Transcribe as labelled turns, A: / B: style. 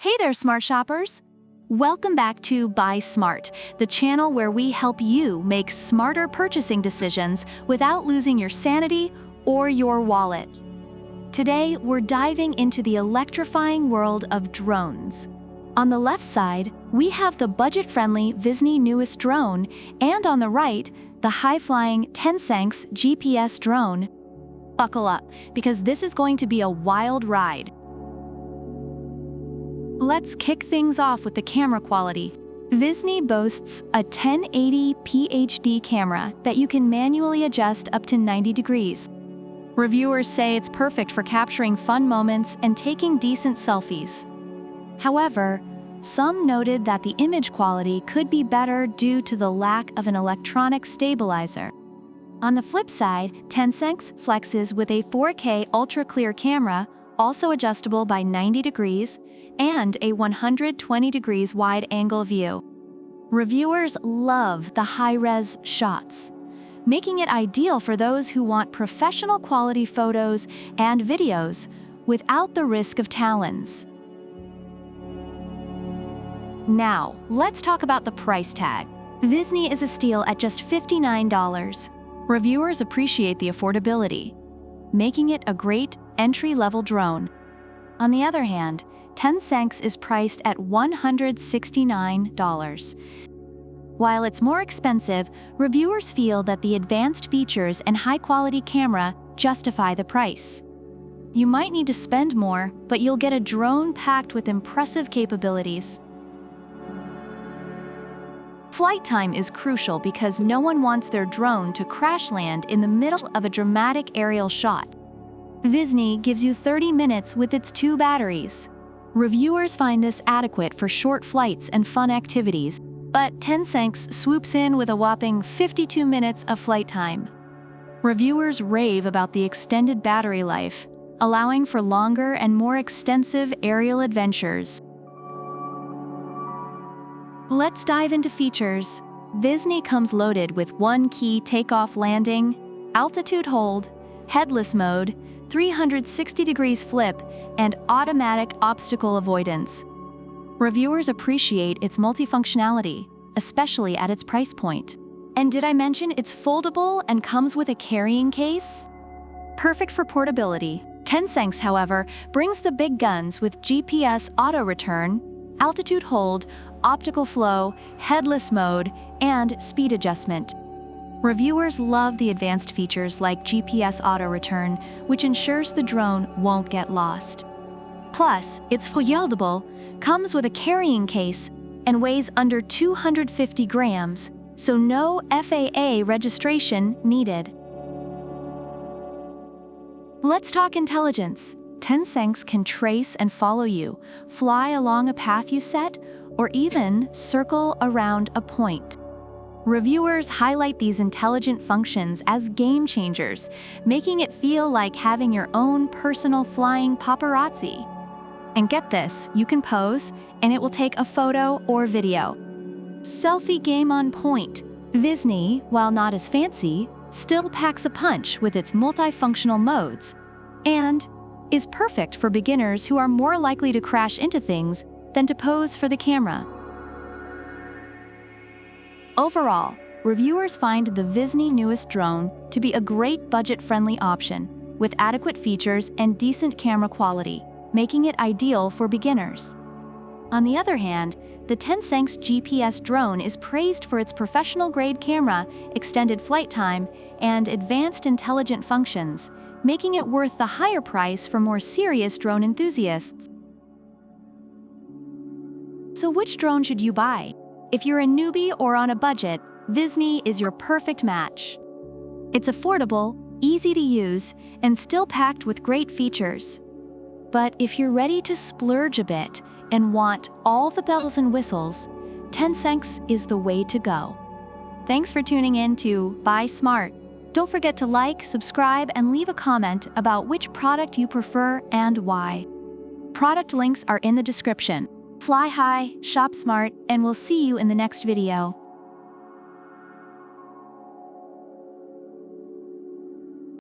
A: Hey there, smart shoppers! Welcome back to Buy Smart, the channel where we help you make smarter purchasing decisions without losing your sanity or your wallet. Today, we're diving into the electrifying world of drones. On the left side, we have the budget-friendly Vizni newest drone, and on the right, the high-flying Tensense GPS drone. Buckle up, because this is going to be a wild ride. Let's kick things off with the camera quality. Vizni boasts a 1080p HD camera that you can manually adjust up to 90 degrees. Reviewers say it's perfect for capturing fun moments and taking decent selfies. However, some noted that the image quality could be better due to the lack of an electronic stabilizer. On the flip side, Tensense flexes with a 4K ultra-clear camera, also adjustable by 90 degrees, and a 120 degrees wide-angle view. Reviewers love the high-res shots, making it ideal for those who want professional quality photos and videos without the risk of talons. Now, let's talk about the price tag. Vizni is a steal at just $59. Reviewers appreciate the affordability, making it a great entry-level drone. On the other hand, Tensense is priced at $169. While it's more expensive, reviewers feel that the advanced features and high-quality camera justify the price. You might need to spend more, but you'll get a drone packed with impressive capabilities. Flight time is crucial because no one wants their drone to crash land in the middle of a dramatic aerial shot. Vizni gives you 30 minutes with its 2 batteries. Reviewers find this adequate for short flights and fun activities, but Tensense swoops in with a whopping 52 minutes of flight time. Reviewers rave about the extended battery life, allowing for longer and more extensive aerial adventures. Let's dive into features. Vizni comes loaded with 1-key takeoff landing, altitude hold, headless mode, 360 degrees flip, and automatic obstacle avoidance. Reviewers appreciate its multifunctionality, especially at its price point. And did I mention it's foldable and comes with a carrying case? Perfect for portability. Tensense, however, brings the big guns with GPS auto return, altitude hold, optical flow, headless mode, and speed adjustment. Reviewers love the advanced features like GPS auto return, which ensures the drone won't get lost. Plus, it's foldable, comes with a carrying case, and weighs under 250 grams, so no FAA registration needed. Let's talk intelligence. Tensense can trace and follow you, fly along a path you set, or even circle around a point. Reviewers highlight these intelligent functions as game changers, making it feel like having your own personal flying paparazzi. And get this, you can pose, and it will take a photo or video. Selfie game on point. Vizni, while not as fancy, still packs a punch with its multifunctional modes, and is perfect for beginners who are more likely to crash into things than to pose for the camera. Overall, reviewers find the Vizni newest drone to be a great budget-friendly option, with adequate features and decent camera quality, making it ideal for beginners. On the other hand, the Tensense GPS drone is praised for its professional-grade camera, extended flight time, and advanced intelligent functions, making it worth the higher price for more serious drone enthusiasts. So which drone should you buy? If you're a newbie or on a budget, Vizni is your perfect match. It's affordable, easy to use, and still packed with great features. But if you're ready to splurge a bit and want all the bells and whistles, Tensense is the way to go. Thanks for tuning in to Buy Smart. Don't forget to like, subscribe, and leave a comment about which product you prefer and why. Product links are in the description. Fly high, shop smart, and we'll see you in the next video.